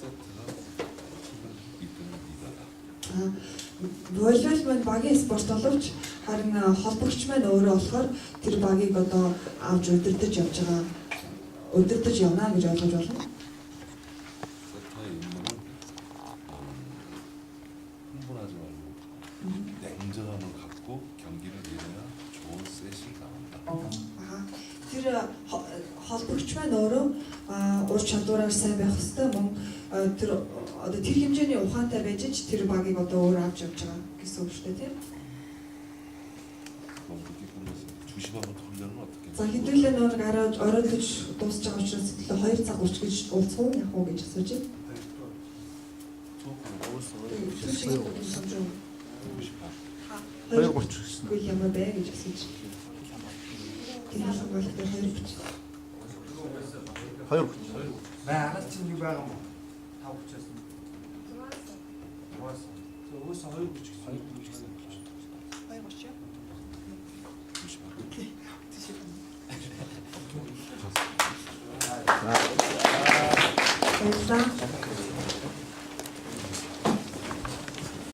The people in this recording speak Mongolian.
세트가 팀을 이끄는 리더다. Волейбол маань багийн спорт боловч харин холбогч маань өөрөө болохоор тэр багийг одоо авч удирдах явж байгаа. Удирдах явна гэж ойлгож байна. 세터의 임무는 흥분하지 말고 냉정함을 갖고 경기를 이겨야 좋은 셋이 나온다. Тэр холбогч маань өөрөө ур чадвараар сайн байх хэвээр мөн тэр одоо тэр хэмжээний ухаантай байж ч тэр багийг одоо өөр авч явж байгаа гэсэн үг шүү дээ тийм. 그렇게 끝났어요. 2시간부터 훈련은 어떻게? За хэдүүлээ нэг оройдож дуусч байгаа учраас 2 цаг 30 гэж уулзах уу яах уу гэж асууж байна. Хоёр 30 гэсэн. Үгүй ямар бэ гэж асууж. Тэр хамгаалалт 2:30. 2:30. Наагаад чинь юу байгаа юм? 5:30-аас. Уус. Уус 2:30 гэсэн. 2:30. 아. 됐어?